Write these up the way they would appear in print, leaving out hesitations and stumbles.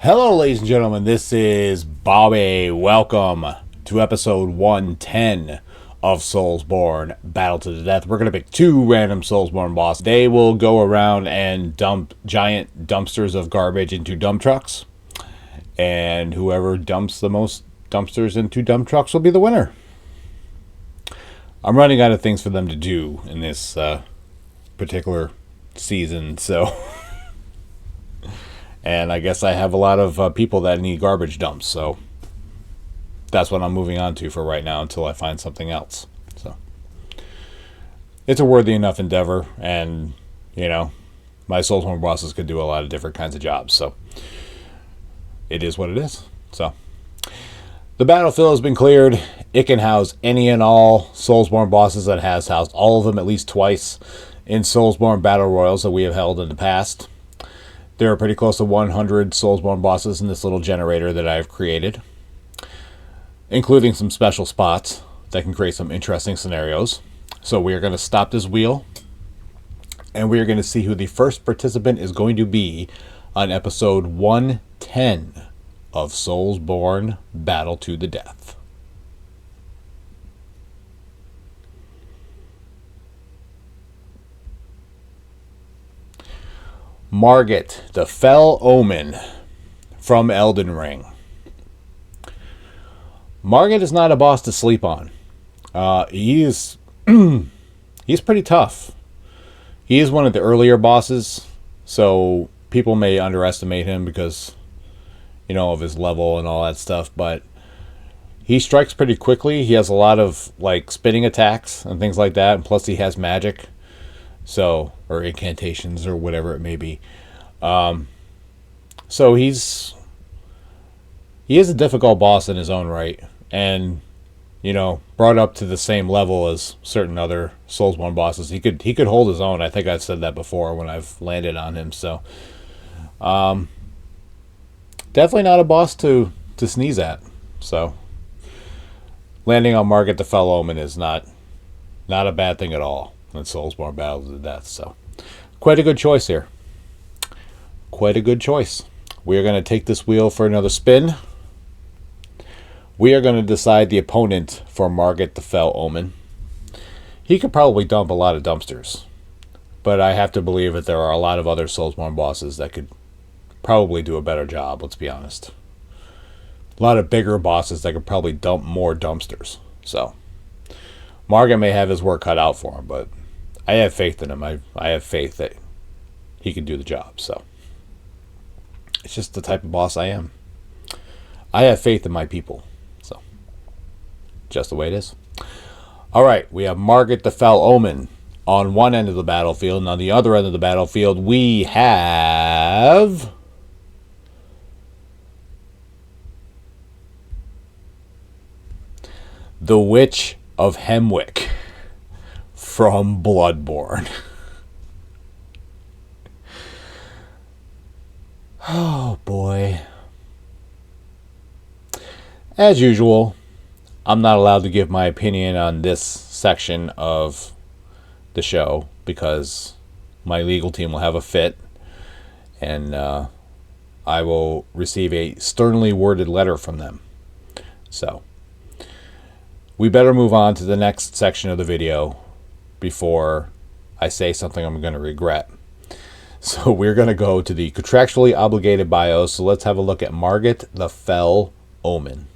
Hello, ladies and gentlemen, this is Bobby. Welcome to episode 110 of SoulsBorne Battle to the Death. We're going to pick two random SoulsBorne bosses. They will go around and dump giant dumpsters of garbage into dump trucks. And whoever dumps the most dumpsters into dump trucks will be the winner. I'm running out of things for them to do in this particular season, so... And I guess I have a lot of people that need garbage dumps, so that's what I'm moving on to for right now until I find something else. So it's a worthy enough endeavor, and you know, my SoulsBorne bosses could do a lot of different kinds of jobs, so it is what it is. So the battlefield has been cleared. It can house any and all SoulsBorne bosses. That has housed all of them at least twice in SoulsBorne battle royals that we have held in the past. There are pretty close to 100 SoulsBorne bosses in this little generator that I've created, including some special spots that can create some interesting scenarios. So we are going to stop this wheel, and we are going to see who the first participant is going to be on episode 110 of SoulsBorne Battle to the Death. Margit, the Fell Omen from Elden Ring. Margit is not a boss to sleep on. He's pretty tough. He is one of the earlier bosses, so people may underestimate him because, you know, of his level and all that stuff, but he strikes pretty quickly. He has a lot of like spinning attacks and things like that, and plus he has magic. So, or incantations or whatever it may be. So he is a difficult boss in his own right, and you know, brought up to the same level as certain other SoulsBorne bosses. He could hold his own. I think I've said that before when I've landed on him. So, definitely not a boss to sneeze at. So, landing on Margit the Fell Omen is not a bad thing at all. And SoulsBorne Battle to the Death. So, quite a good choice here. Quite a good choice. We are going to take this wheel for another spin. We are going to decide the opponent for Margit the Fell Omen. He could probably dump a lot of dumpsters, but I have to believe that there are a lot of other SoulsBorne bosses that could probably do a better job, let's be honest. A lot of bigger bosses that could probably dump more dumpsters. So, Margit may have his work cut out for him, but I have faith in him. I have faith that he can do the job. So it's just the type of boss I am. I have faith in my people. So just the way it is. All right, we have Margit the Fell Omen on one end of the battlefield, and on the other end of the battlefield we have the Witch of Hemwick from Bloodborne. Oh boy. As usual, I'm not allowed to give my opinion on this section of the show because my legal team will have a fit, and I will receive a sternly worded letter from them. So we better move on to the next section of the video before I say something I'm going to regret. So we're going to go to the contractually obligated bios. So let's have a look at Margit the Fell Omen.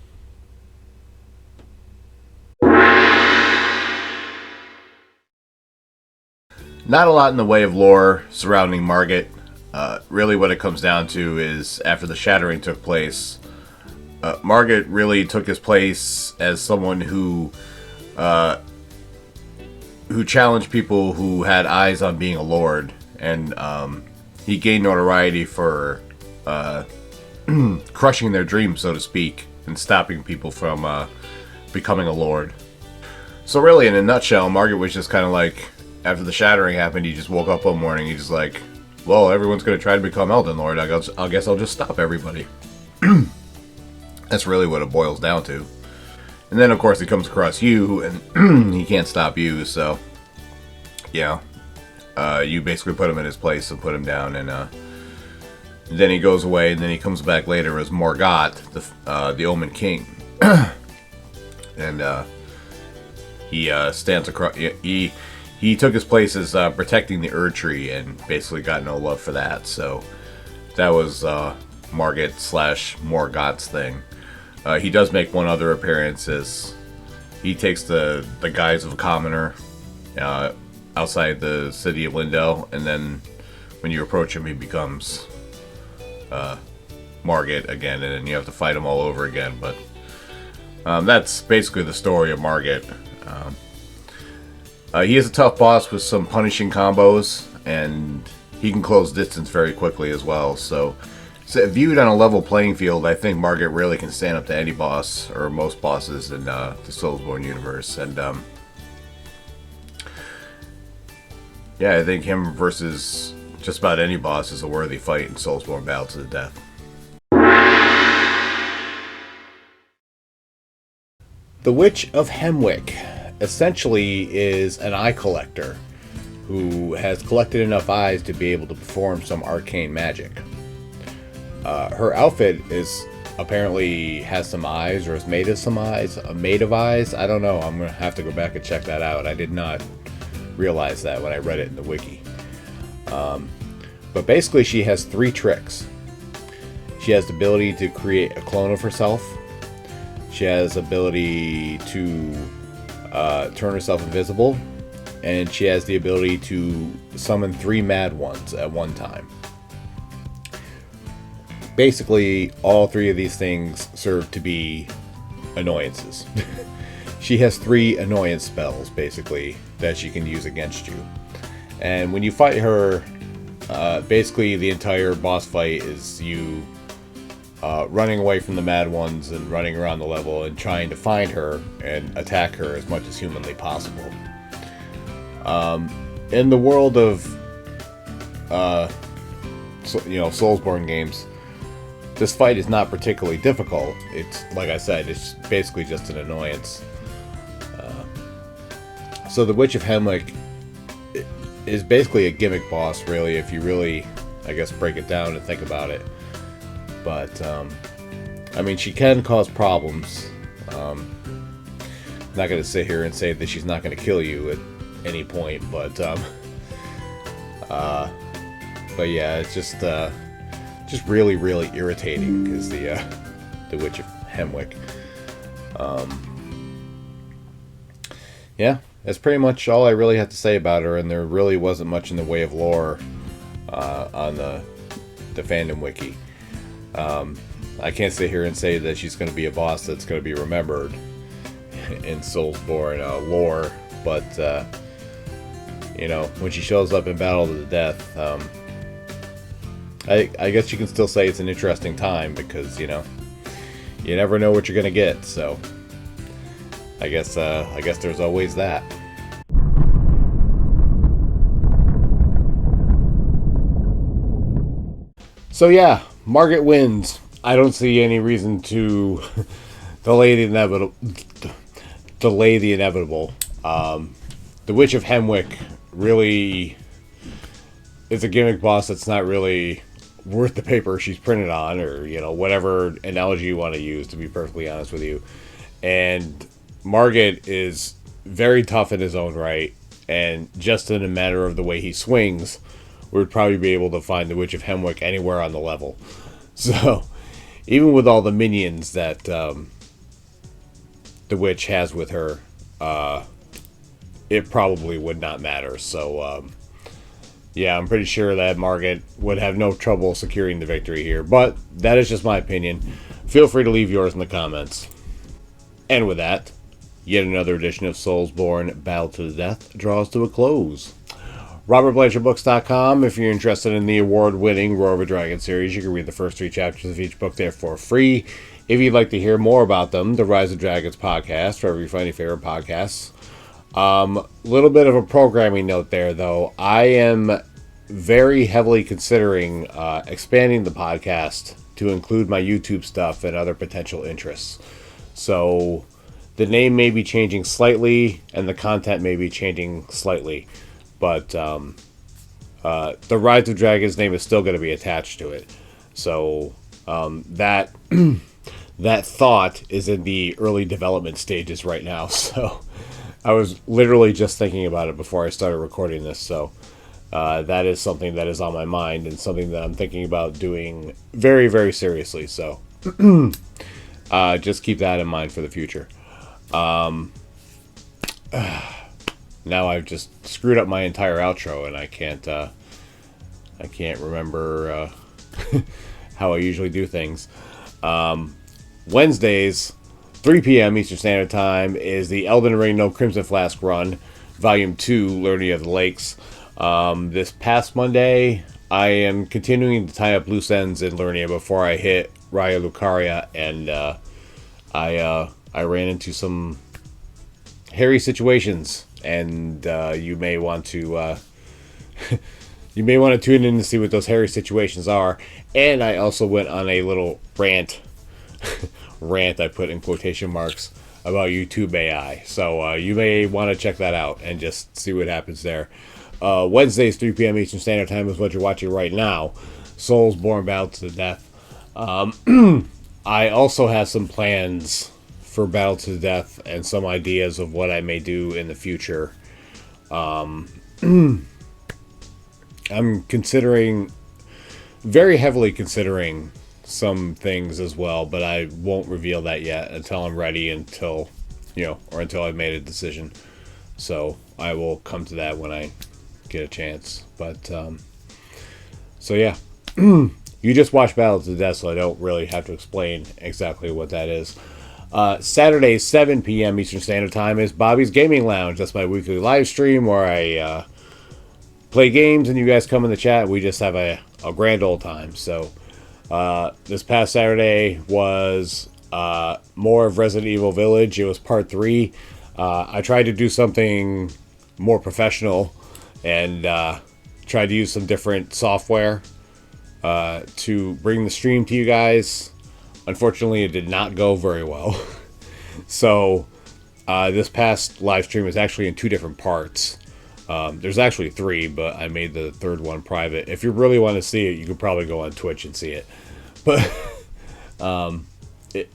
Not a lot in the way of lore surrounding Margit. Really what it comes down to is after the shattering took place, Margit really took his place as someone who challenged people who had eyes on being a lord, and he gained notoriety for crushing their dreams, so to speak, and stopping people from becoming a lord. So really, in a nutshell, Margit was just kind of like, after the shattering happened, he just woke up one morning, he's just like, well, everyone's going to try to become Elden Lord, I guess I'll just stop everybody. That's really what it boils down to. And then, of course, he comes across you, and he can't stop you, so, yeah. You basically put him in his place and put him down, and Then he goes away, and then he comes back later as Morgott, the Omen King. And he stands across. He took his place as protecting the Erd Tree, and basically got no love for that. So that was Margit / Morgott's thing. He does make one other appearance as he takes the guise of a commoner outside the city of Lindell, and then when you approach him, he becomes Margit again, and then you have to fight him all over again. But that's basically the story of Margit. He is a tough boss with some punishing combos, and he can close distance very quickly as well. So viewed on a level playing field, I think Margit really can stand up to any boss, or most bosses in the SoulsBorne universe. And yeah, I think him versus just about any boss is a worthy fight in SoulsBorne Battle to the Death. The Witch of Hemwick essentially is an eye collector who has collected enough eyes to be able to perform some arcane magic. Her outfit is apparently has some eyes, or is made of some eyes, made of eyes. I don't know. I'm gonna have to go back and check that out. I did not realize that when I read it in the wiki. But basically, she has 3 tricks. She has the ability to create a clone of herself. She has the ability to turn herself invisible, and she has the ability to summon 3 mad ones at one time. Basically, all 3 of these things serve to be annoyances. She has 3 annoyance spells, basically, that she can use against you. And when you fight her, basically the entire boss fight is you running away from the mad ones and running around the level and trying to find her and attack her as much as humanly possible. In the world of SoulsBorne games, this fight is not particularly difficult. It's, like I said, it's basically just an annoyance. So the Witch of Hemwick is basically a gimmick boss, really, if you really, I guess, break it down and think about it. But, I mean, she can cause problems. I'm not going to sit here and say that she's not going to kill you at any point, but yeah, it's just really, really irritating is the Witch of Hemwick. Yeah, that's pretty much all I really have to say about her, and there really wasn't much in the way of lore on the fandom wiki. I can't sit here and say that she's going to be a boss that's going to be remembered in SoulsBorne lore, but when she shows up in Battle to the Death, I guess you can still say it's an interesting time, because you never know what you're gonna get. So I guess there's always that. So yeah, Margit wins. I don't see any reason to delay the inevitable. The Witch of Hemwick really is a gimmick boss that's not really worth the paper she's printed on, or whatever analogy you want to use, to be perfectly honest with you. And Margit is very tough in his own right, and just in a matter of the way he swings, we would probably be able to find the Witch of Hemwick anywhere on the level. So even with all the minions that the witch has with her, it probably would not matter. So yeah, I'm pretty sure that Margit would have no trouble securing the victory here. But that is just my opinion. Feel free to leave yours in the comments. And with that, yet another edition of SoulsBorne Battle to the Death draws to a close. RobertBlanchardBooks.com. If you're interested in the award-winning Roar of a Dragon series, you can read the first 3 chapters of each book there for free. If you'd like to hear more about them, the Rise of Dragons podcast, wherever you find your favorite podcasts. Little bit of a programming note there, though. I am very heavily considering expanding the podcast to include my YouTube stuff and other potential interests. So the name may be changing slightly, and the content may be changing slightly. But the Rise of Dragons name is still going to be attached to it. So that that thought is in the early development stages right now. So I was literally just thinking about it before I started recording this. So that is something that is on my mind and something that I'm thinking about doing very, very seriously. So just keep that in mind for the future. Now I've just screwed up my entire outro, and I can't remember how I usually do things. Wednesdays, 3 p.m. Eastern Standard Time, is the Elden Ring No Crimson Flask run, Volume 2, Learning of the Lakes. This past Monday, I am continuing to tie up loose ends in Lernia before I hit Raya Lucaria, and I ran into some hairy situations, and you may want to you may want to tune in to see what those hairy situations are. And I also went on a little rant I put in quotation marks about YouTube AI, so you may want to check that out and just see what happens there. Wednesdays, 3 p.m. Eastern Standard Time is what you're watching right now. SoulsBorne Battle to the Death. I also have some plans for Battle to the Death and some ideas of what I may do in the future. I'm very heavily considering some things as well, but I won't reveal that yet until I'm ready, until I've made a decision. So I will come to that when I get a chance. But so yeah, you just watched Battle to the Death, so I don't really have to explain exactly what that is. Saturday, 7 p.m. Eastern Standard Time is Bobby's Gaming Lounge. That's my weekly live stream where I play games and you guys come in the chat. We just have a grand old time. So this past Saturday was more of Resident Evil Village. It was part 3. I tried to do something more professional and tried to use some different software to bring the stream to you guys. Unfortunately, it did not go very well. So this past live stream is actually in 2 different parts. There's actually 3, but I made the 3rd one private. If you really want to see it, you could probably go on Twitch and see it. But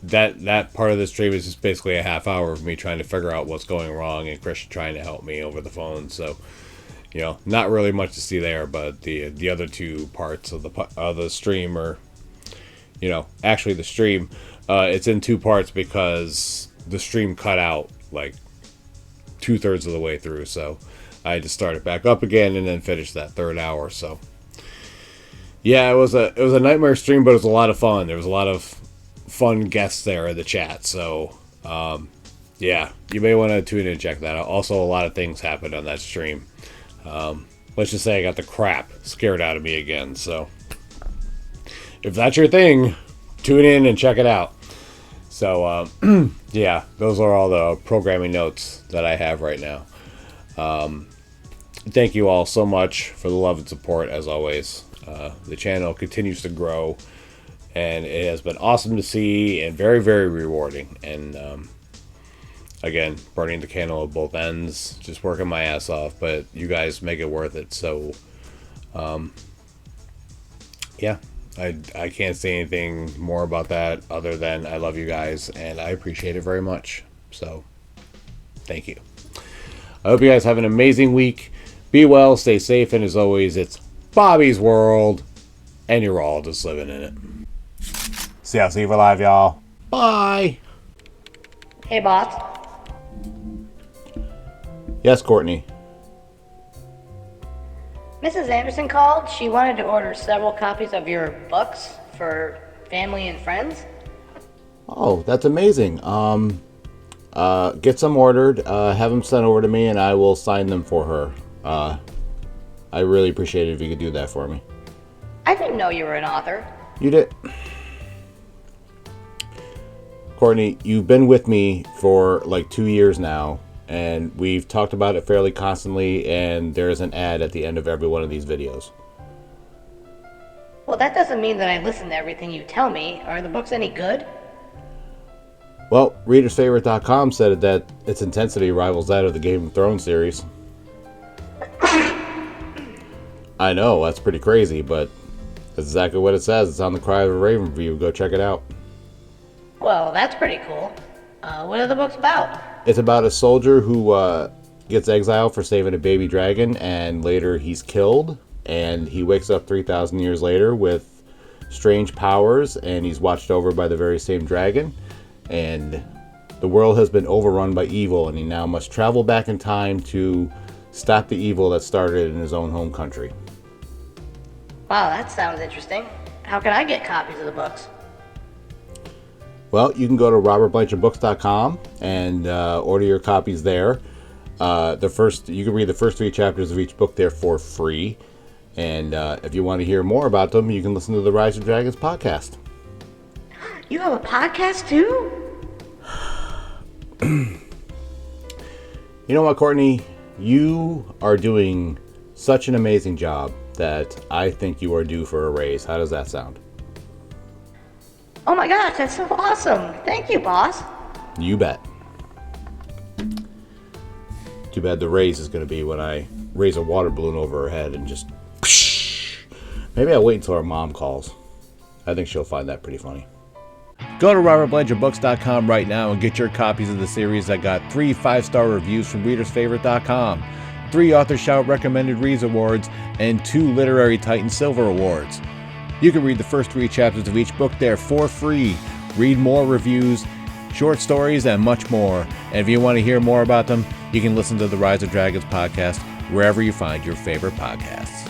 that part of the stream is just basically a half hour of me trying to figure out what's going wrong and Christian trying to help me over the phone. So, not really much to see there. But the other 2 parts of the stream are, actually the stream, it's in 2 parts because the stream cut out like 2/3 of the way through. So I had to start it back up again and then finish that 3rd hour. So yeah, it was a nightmare stream, but it was a lot of fun. There was a lot of fun guests there in the chat. So yeah, you may want to tune in and check that out. Also, a lot of things happened on that stream. Let's just say I got the crap scared out of me again. So if that's your thing, tune in and check it out. So yeah, those are all the programming notes that I have right now. Thank you all so much for the love and support, as always. The channel continues to grow, and it has been awesome to see and very, very rewarding. And again, burning the candle at both ends, just working my ass off, but you guys make it worth it. So yeah, I can't say anything more about that other than I love you guys and I appreciate it very much. So thank you. I hope you guys have an amazing week. Be well, stay safe, and as always, it's Bobby's World, and you're all just living in it. See you for live, y'all. Bye. Hey, boss. Yes, Courtney. Mrs. Anderson called. She wanted to order several copies of your books for family and friends. Oh, that's amazing. Get some ordered, have them sent over to me, and I will sign them for her. I really appreciate it if you could do that for me. I didn't know you were an author. You did. Courtney, you've been with me for like 2 years now, and we've talked about it fairly constantly, and there's an ad at the end of every one of these videos. Well, that doesn't mean that I listen to everything you tell me. Are the books any good? Well, ReadersFavorite.com said that its intensity rivals that of the Game of Thrones series. I know, that's pretty crazy, but That's exactly what it says. It's on the Cry of a Raven review. Go check it out. Well, that's pretty cool. What are the books about? It's about a soldier who gets exiled for saving a baby dragon, and later he's killed, and he wakes up 3,000 years later with strange powers, and he's watched over by the very same dragon, and the world has been overrun by evil, and he now must travel back in time to stop the evil that started in his own home country. Wow, that sounds interesting. How can I get copies of the books? Well, you can go to robertblanchardbooks.com and order your copies there. You can read the first 3 chapters of each book there for free. And if you want to hear more about them, you can listen to the Rise of Dragons podcast. You have a podcast too? You know what, Courtney? You are doing such an amazing job that I think you are due for a raise. How does that sound? Oh my gosh, that's so awesome. Thank you, boss. You bet. Too bad the raise is going to be when I raise a water balloon over her head and just... Maybe I'll wait until her mom calls. I think she'll find that pretty funny. Go to robertblanchardbooks.com right now and get your copies of the series that got 3 5-star reviews from readersfavorite.com, 3 Author Shout Recommended Reads Awards, and 2 Literary Titan Silver Awards. You can read the first 3 chapters of each book there for free, read more reviews, short stories, and much more. And if you want to hear more about them, you can listen to the Rise of Dragons podcast wherever you find your favorite podcasts.